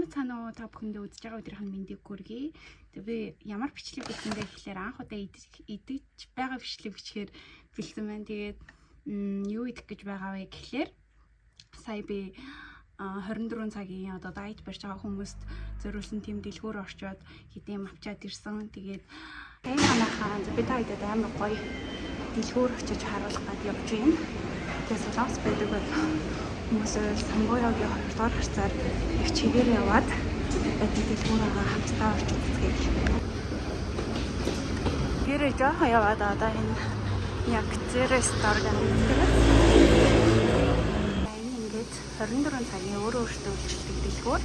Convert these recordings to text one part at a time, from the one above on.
Сайн байна уу та бүхэндээ үзэж байгаа өдрийнх нь мэндийг хүргэе. Тэгээ би ямар бичлэг бичлэндээ гэхлээр анх удаа идэж байгаа бичлэг бичгээр бэлдсэн байна. Тэгээд юу идэх гэж байгаа вэ гэхлээр сая би 24 цагийн одоо дайет барьж байгаа хүмүүст зориулсан тэм дэлгүүр орчоод хэдийн авчаад ирсэн. Тэгээд энэ манайхаа би та хэдэд амар гоё дэлгүүр очиж харуулах гээд явж байна. Тэгээд солонгос байдаг бол хүмүүсээ Самбоёгийн 2 дугаар харцаар их чигээр яваад дэлгүүрээ хамтдаа орчиж үзье. Гэрээ жоохон яваад одоо энэ яг зэрэстор гэдэг. Ингээд 24 цагийн өөрөө өөртөө үйлчлдэг дэлгүүр.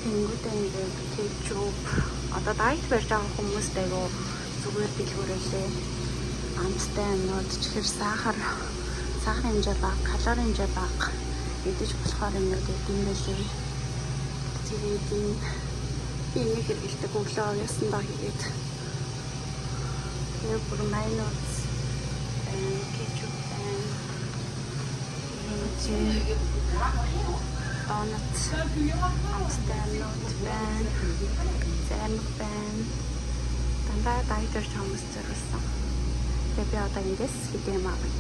Тэнгүүдээ ингээд кетчуп одоо дайет барьж байгаа хүмүүст айгу зүгээр дэлгүүрэлээ. Амттай юмнууд чихэр сахар хэмжээ бага, калори хэмжээ бага идэж болохоор юмнууд эдэмэлээ. Тэгээд энэ хэрэгэлдэг өглөө ясандаа хийгээд нэг бүр майонез кетчуп донат амттай юмнууд байна. Зам байна. Дандаа дайетер хүмүүс зориулсан. Тэгээд би одоо эндээс хэдэм авъя.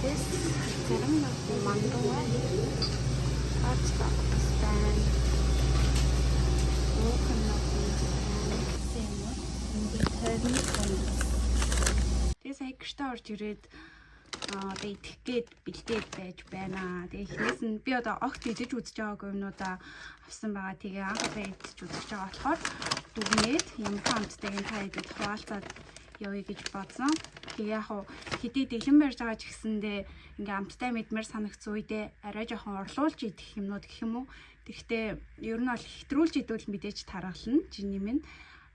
This зарим нэг мандуу ацтай байна. Тэгээ сая гэртээ орж ирээд одоо идэх гээд бэлдээд байж байна. Тэгээ эхнээс нь би одоо огт идэж үзэж байгаагүй юмнуудаа авсан байгаа. Тэгээ анх удаа идэж үзэж байгаа болохоор дүгнээд ямар хамттай энэ та идэж хуваалцаад явъя гэж бодсон. Тэгээ яг хуу хэдий дэлгэн барьж байгаа ч гэсэндээ ингээм амттай мэдмээр санагцсан үедээ арай жоохон орлуулж идэх юмнууд гэх юм уу. Тэгэхдээ ер нь бол хэтрүүлж идвэл мэдээж тархална. Жиний минь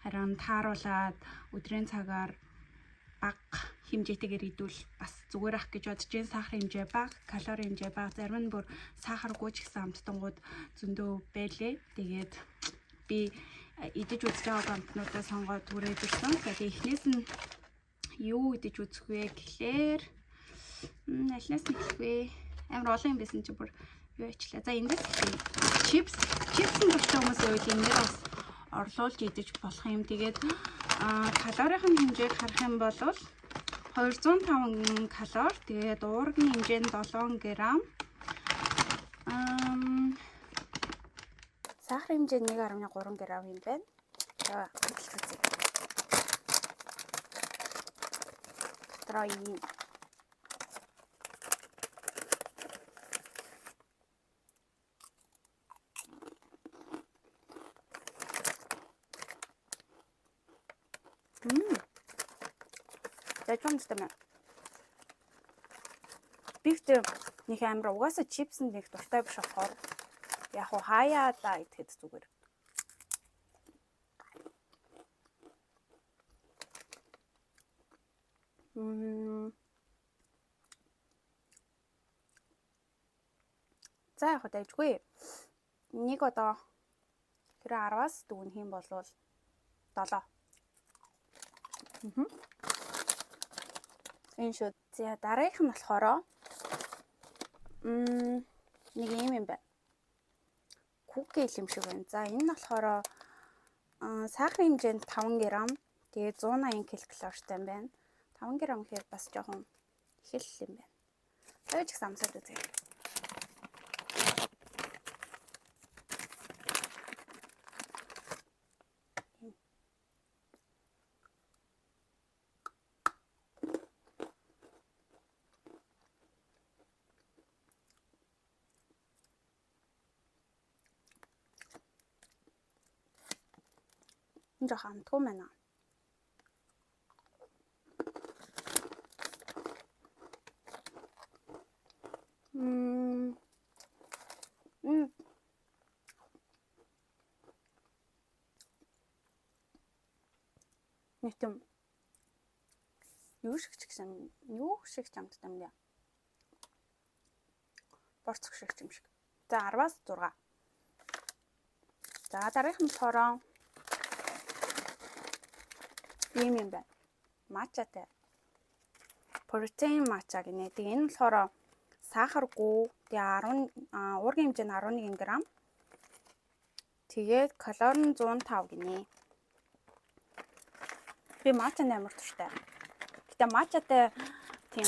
харин тааруулаад өдрийн цагаар бага хэмжээтэйгээр идвэл бас зүгээр ах гэж бодож байна. Сахар хэмжээ бага, калори хэмжээ бага, зарим нь бүр сахаргүй ч гэсэн амттангууд зөндөө байлээ. Тэгээд би идэж үзэж байгаа амтнуудаа сонгоод түрээд ирсэн. Тэгээд эхнээс нь юу идэж үзэх вэ гэхлээр алнаас нь эхлэх вэ? Амар олон юм байсан чи бүр юу ачлаа. За эндээс чипсэн дуртай хүмүүсийн үед энэ дээр бас орлуулж идэж болох юм. Тэгээд калорийн хэмжээг харах юм бол 205 калори. Тэгээд уургийн хэмжээ нь 7 г. Сахар хэмжээ нь 1.3 г юм байна. За хэлж үзье. Трой. Зачомсдэмэ. Бигтэй нэг амар угаасаа чипсэнд нэг дуртай биш болохоор яг хуу хаяа да идэхэд зүгээр. За яг дайжгүй. Нэг одоо тэр 10-аас дүүнэх юм бол 7. Энэ шүү. За дараагийнх нь болохоор нэг юм байна. Куки юм шиг байна. За энэ нь болохоор сахарын хэмжээнд 5 г. Тэгээд 180 ккал байна. 5 г гэхээр бас жоохон их л юм байна. Тэгэж их самсаад үзье. Энэ жоохон амтгүй байна. Нийтэм юу шиг ч амттай юм яа. Борцох шиг юм шиг. За 10-аас 6. За дараагийнх нь болохоор ийм юм байна. Матчатай. Протеин матча гинэ. Тэгээ энэ болохоор сахаргүй, Тэгээ уургийн хэмжээ нь 11 г. Тэгээд калори нь 105 гинэ. Би матчанд амар туртай. Гэтэ матчатай тийм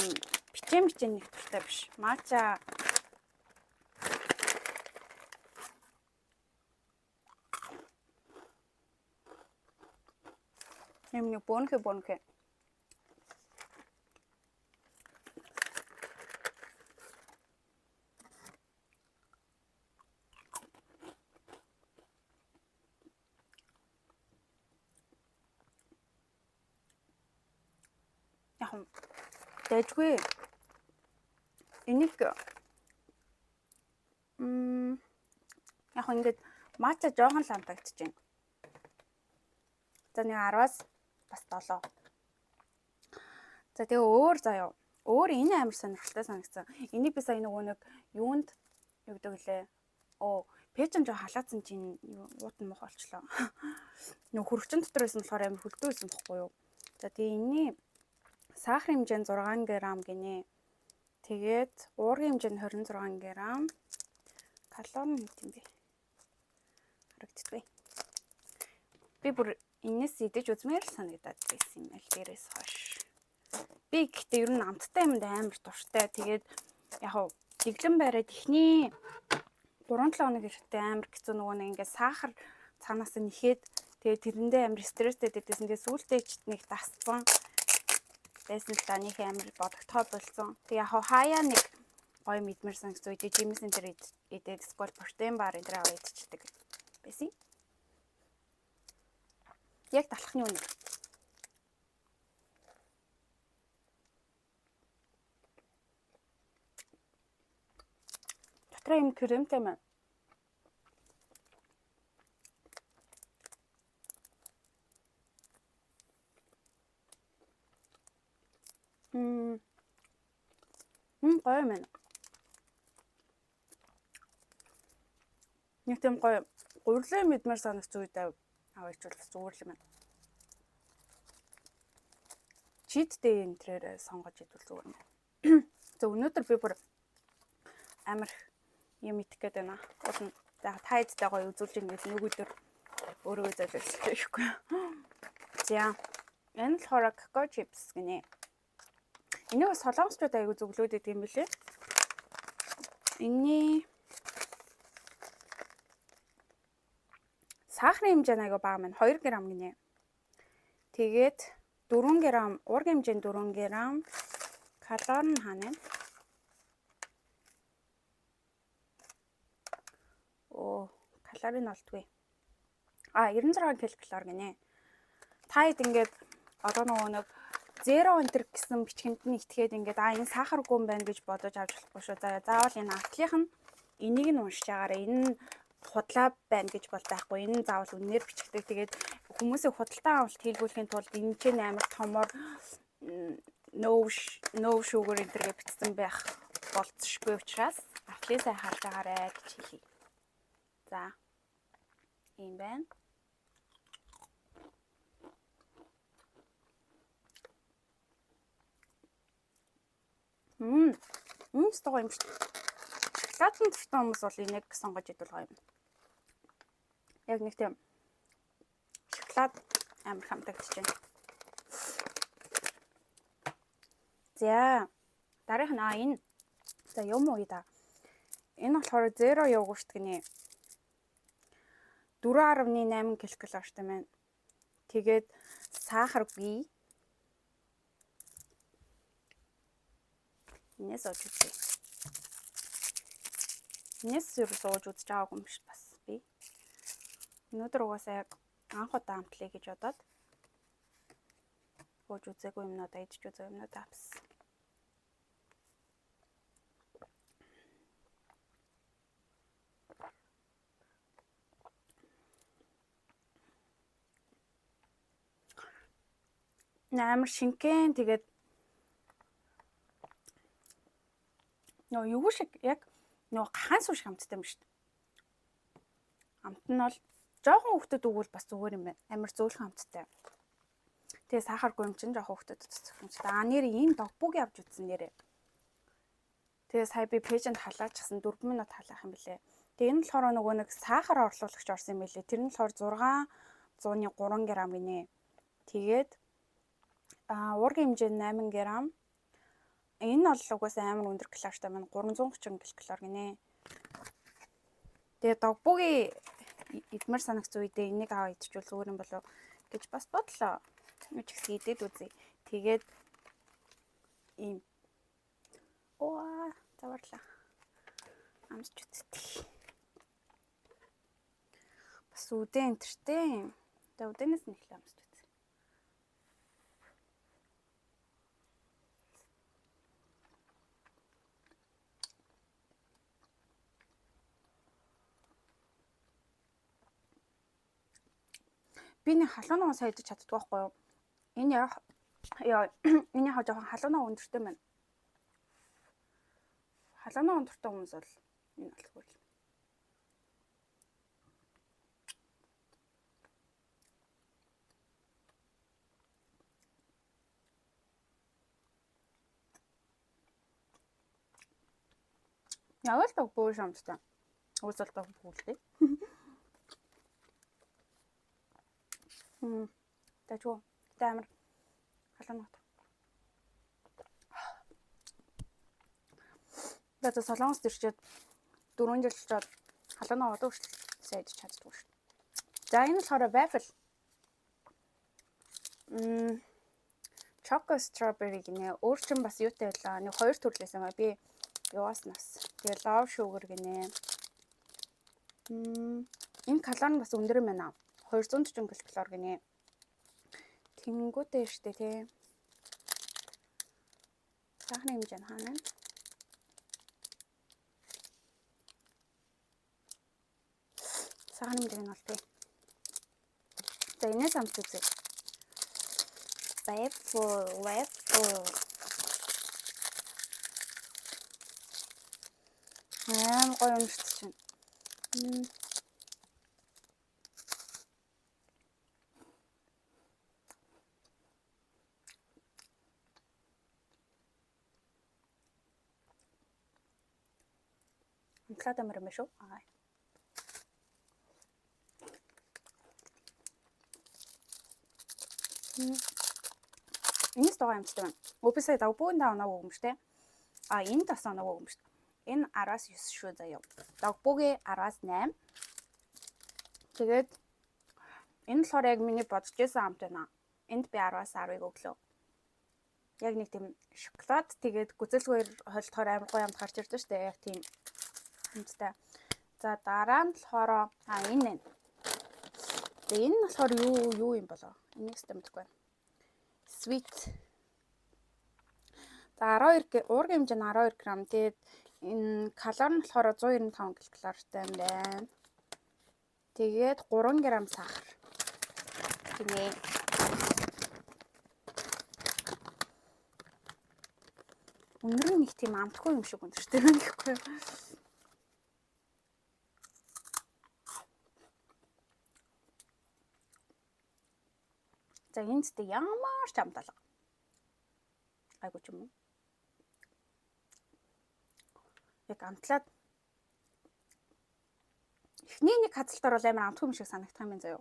бичээн нэг туртай биш. Матча юм нэг бонхэ. Яг дэжгүй энийг яг ингээд матча жоохон л амтагдаж байна. За нэг 10-аас бас 7. За тэгээ заяа. Өөр энэ амар сонирхолтой санагдсан. Энийг би сая нөгөө нэг юунд юу гэдэг лээ. Пэйжэн жоо халаацсан чинь уут нь мох болчлоо. Нөгөө хөрөгчөн дотор байсан болохоор амар хөлдөө байсан бохгүй юу. За тэгээ энэний сахарын хэмжээ нь 6 г гинэ. Тэгээд уургийн хэмжээ нь 26 г. Калори нь хэт юм бэ? Харагддаг. Би бүр энэс идэж үзмээр санагдаад байсан юм аль дээрээс хойш. Би гэхдээ ер нь амттай юмд амар дуртай. Тэгээд яг хав дэглэн бариад ихний 3-7 хоног ирэхдээ амар хэцүү нөгөө нэг ингээд сахар цаанаас нь ихэд тэгээд тэрэндээ амар стресстэй дэдсэн. Тэгээд сүүлдээ ч нэг дасцсан. Байсан л та нэг амар бодогдохоо болсон. Тэг яг хаяа нэг гоё мэдмэр санагц үед жимсэн дээр идээд скол протеин бар энэ аваад идчихдэг байсан. Яг талхны үнэ. Дотроо юм кремтэй маань. Гоё юм. Нэг тийм гоё гурилан мэдмэр санагц үед аваач бол зүгээр л юм байна. Cheat day энтрээр сонгож идвэл зүгээр юм байна. За өнөөдөр би бүр амар юм идэх гээд байна. За тайдтай гоё үзүүлж ингэж нэг өдөр өөрөө зайлшгүй хийхгүй. За энэ л хорог какао чипс гинэ. Энийг солонгосчууд аягүй зөвлөөд идэг юм билээ. Энэний сахарын хэмжээ аягүй бага маань 2 г гинэ. Тэгээд 4 г уургийн хэмжээ 4 г, калори нь хаана вэ? Калори нь олдгүй. 96 ккал гинэ. Таад ингээд одоо нөгөө нэг 0 энтер гэсэн бичгэнд нь итгээд ингээд энэ сахаргүй юм байна гэж бодож авч болохгүй шүү. За заавал энэ артлынх нь энийг нь уншиж байгаарай. Энэ нь худлаа байна гэж бол байхгүй. Энэ нь заавал үнээр бичигдэг. Тэгээд хүмүүсийг худалдан авалт хийлгүүлэхийн тулд энэ ч амар томор no sugar энтер гэж бичсэн байх болцсошгүй учраас артлысаа харж байгаарай гэж хэлье. За ийм байна. Стого юм шүү. Шоколадын дуртай хүмүүс бол энийг сонгож идвэл гоё юм. Яг нэг тийм шоколад амар хамтагдаж байна. За дараах нь энэ. За юм уу да. Энэ болохоор 0 йогурт гинэ. 4.8 ккалортай байна. Тэгээд сахаргүй. Энэс сууж үзье. Энэс сууж үзэж байгаагүй юм шиг бас би. Өнөөдөр угаасаа яг анх удаа амтлаа гэж бодоод сууж үзээгүй юмнуудаа идэж үзээ юмнуудаа авсан. Амар шинкэн тэгээд юу шиг яг хаан суу шиг амттай юм шүү дээ. Амт нь бол жоохон хөвгтөд өгвөл бас зүгээр юм байна. Амар зөөлхөн амттай. Тэгээ сахаргүй юм чинь жоохон хөвгтөд цэцэх юм шүү дээ. Нэр ийм догбуг явж үзсэн нэрээ. Тэгээ сая би пэйжэнд халаачихсан 4 минут халаах юм билээ. Тэгээ энэ болохоор нөгөө нэг сахар орлуулагч орсон юм билээ. Тэр нь болохоор 603 г гинэ. Тэгээд уургийн хэмжээ 8 г. Энэ бол угаасаа амар өндөр калорийтай маань 330 ккал гинэ. Тэгээ догбуугийн идмэр санагц үедээ энийг аваа идчихвэл зүгээр юм болов гэж бас бодлоо. Юу ч гэсэн идээд үзье. Тэгээд ийм заварлаа. Амсч үзтээ. Бас үдэн энтертэй. Тэгээ үдэнээс нь эхлээ амсч үзье. Би нэг халуун нугас хайдаж чаддаг байхгүй юу? Энэ энэ яг жоохон халуун нугас өндөртэй байна. Халуун нугас өндөртэй хүмүүс бол энэ болохгүй л. Яг л догбуу шамттай. Уусал догбуу л дээ. Тэчүү амар халуун нугас. Тэгээд Солонгост ирчээд 4 жил болчиход халуун нугас өөрчлөлт сайдж чаддгүй шүү. За энэ болохоор waffle. Choco strawberry гинэ. Өөр чинь бас юутай байлаа. Нэг 2 төрлөөс юм аа. Би явааснаас. Тэгээ love sugar гинэ. Энэ калори нь бас өндөр юм байна. 240 ккал гинэ. Тэнгүүтэй штэ тий. Сахарын хэмжээ нь хаана вэ? Сахарын хэмжээ нь бол тий. За энэс амт үзье. Waffle. Гоё юм шүү чинь. Амтлаад амар юм шүү. Энэ стог амттай байна. Өписээ дагбуугийн давнаг өгөм штэ. Энэ тас оног өгөм штэ. Энэ 10-аас 9 шүү заяа. Дагбуугийн 10-аас 8. Тэгээд энэ болохоор яг миний бодож байсан амт байна. Энд би 10-аас 10-ыг өглөө. Яг нэг тийм шоколад тэгээд гүзэлгээр холдохоор амар гоё амт гарч ирдэ штэ. Яг тийм амттай. За дараа нь болохоор энэ байна. Тэгээ энэ нь болохоор юу юм болоо? Энийг стэмдэггүй. Sweet. За 12 уургийн хэмжээ нь 12 г. Тэгээд энэ калори нь болохоор 195 ккалортай юм байна. Тэгээд 3 г сахар. Гинэ. Өнөр нь их тийм амтгүй юм шиг өндөртэй байна гэхгүй. За энэ зэт ямар ч амталга. Айгуу ч юм уу. Яг амтлаад эхний нэг хадсалтаар бол амар амтгүй юм шиг санагдах юм байна заяа.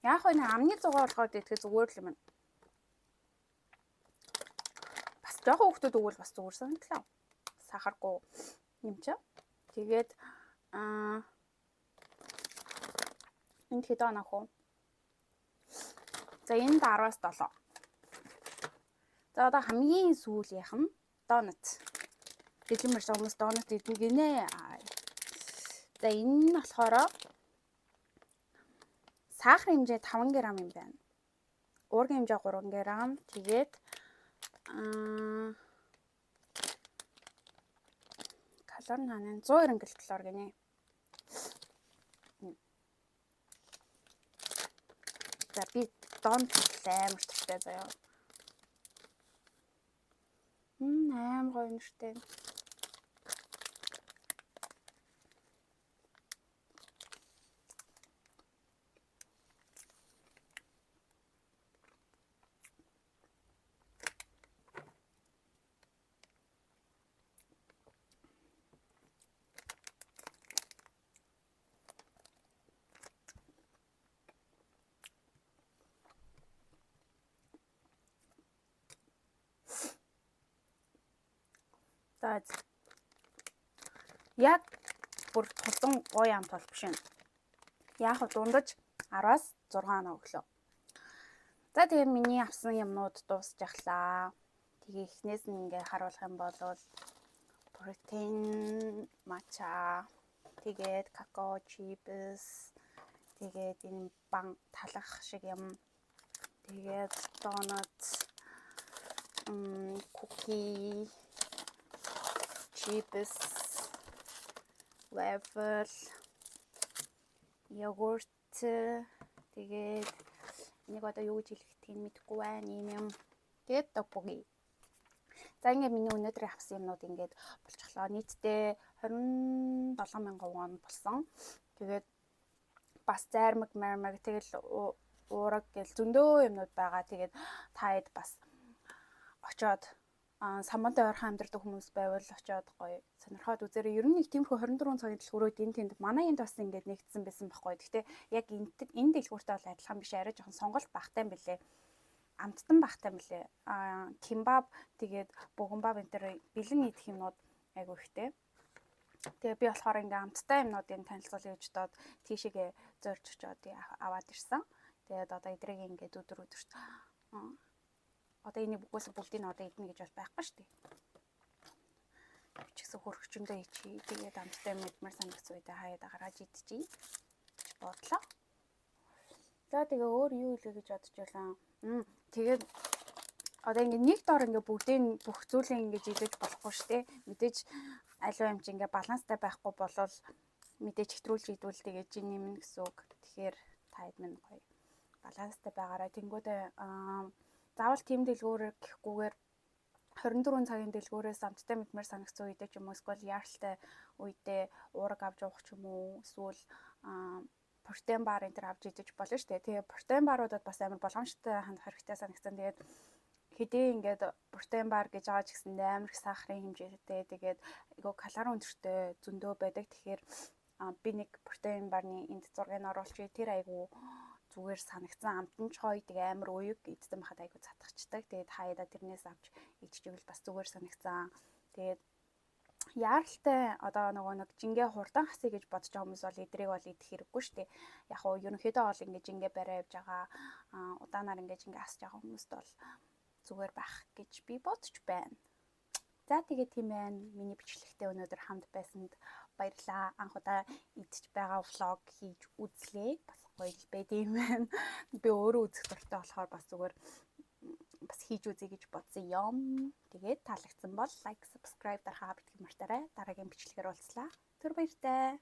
Яг энэ амны зугаа болгоод идэхэд зүгээр л юм байна. Бас жоохон хүүхдүүд өгвөл бас зүгээр санагдлаа. Сахаргүй юм чи. Тэгээд энд хэд оноо хөө. За энд 10-аас 7. За одоо хамгийн сүүлийнх нь донут. Дэлгэмэр хүмүүс донут идэх гинэ. За энэ нь болохоор сахарын хэмжээ 5 г юм байна. Уургийн хэмжээ 3 г. Тэгээд калори нь 190 ккал гинэ. За би донут амар туртай заяа. Амар гоё нэртэй. За яг бүр тулан гоё амт бол биш юм. Яг дундаж 10-аас 6 оноо өглөө. За тэгээ миний авсан юмнууд дуусч явлаа. Тэгээ эхнээс нь ингээ харуулах юм бол протеин, матча, тэгээд какао, чипс, тэгээд энэ бан талах шиг юм. Тэгээд донот, cookie, чипс, waffle, йогурт, тэгээд энийг одоо юу гэж хэлэхийг мэдэхгүй байна. Ийм юм. Тэгээд 떡боги. За ингээд миний өнөөдрийн авсан юмнууд ингээд болчихлоо. Нийтдээ 27,000 вон болсон. Тэгээд бас зайрмаг мармаг тэгэл уураг гэл зөндөө юмнууд байгаа. Тэгээд таад бас очоод самбантай ойрхон амьдардаг хүмүүс байвал очоод гоё сонирхоод үзээрэй. Ер нь нэг тиймэрхүү 24 цагийн дэлгүүрүүд энэ тэнд манай энд бас ингээд нэгдсэн байсан байхгүй. Гэхдээ яг энэ дэлгүүртэй бол адилхан биш, арай жоохон сонголт багтай юм билээ. Амттан багтай юм билээ. Кимбаб тэгээд богомбаб энэ төр бэлэн идэх юмнууд айгу ихтэй. Тэгээ би болохоор ингээд амттай юмнуудын танилцуулъя гэж бодоод тийшээгээ зорж очоод аваад ирсэн. Тэгээд одоо эдрийг ингээд өдөрт одоо энийг бүгдийг одоо идэнэ гэж бол байхгүй шүү дээ. Би ч гэсэн хөргөчөндөө ичээ. Тэгээд амттай мэдмэр санагц үедээ хаяад гаргаж идчихье гэж бодлоо. За тэгээ өөр юу хэлээ гэж бодож байлаа. Тэгээд одоо ингээд нэг доор ингээд бүх зүйлийг ингээд идэж болохгүй шүү дээ. Мэдээж аливаа юм чи ингээд баланстай байхгүй болвол мэдээж хэтрүүлж идвэл тэгээд жин нэмнэ гэсэн үг. Тэгэхээр таад минь гоё баланстай байгаарай. Тэнгүүдээ заавал тийм дэлгүүр гэхгүйгээр 24 цагийн дэлгүүрээс амттай мэдмэр санагцсан үедээ ч юм уу эсвэл яаралтай үедээ уураг авч уух ч юм уу эсвэл протеин бар энэ төр авч идэж болно шүү дээ. Тэгээ протеин баруудад бас амар болгоомжтой хандах хэрэгтэй санагцсан. Тэгээд хэдий ингээд протеин бар гэж байгаа ч гэсэн амар их сахарын хэмжээтэй тэгээд айгу калори өндөртэй зөндөө байдаг. Тэгэхээр би нэг протеин барны энд зургийг оруулчих. Тэр айгу зүгээр санагцсан, амтан ч гоё, тэгээ амар уяг идсэн бахад айгу цатгачдаг. Тэгээд хаяада тэрнээс авч идчихвэл бас зүгээр санагцсан. Тэгээд яаралтай одоо нэг жингээ хурдан хасъя гэж бодож байгаа хүмүүс бол эдрийг бол идэх хэрэггүй шүү дээ. Яг уу ерөнхийдөө бол ингээд жингээ барай явж байгаа удаанаар ингээд жингээ хасж байгаа хүмүүст бол зүгээр байх гэж би бодож байна. За тэгээд тийм байна. Миний бичлэгтээ өнөөдөр хамт байсанд баярлалаа. Анх удаа идэж байгаа влог хийж үзлээ. Бас гоё байд юм байна. Би өөрөө үзэх дуртай болохоор бас зүгээр бас хийж үзье гэж бодсон юм. Тэгээд таалагдсан бол лайк, subscribe дарахаа битгий мартаарай. Дараагийн бичлэгээр уулзлаа. Түр баяртай.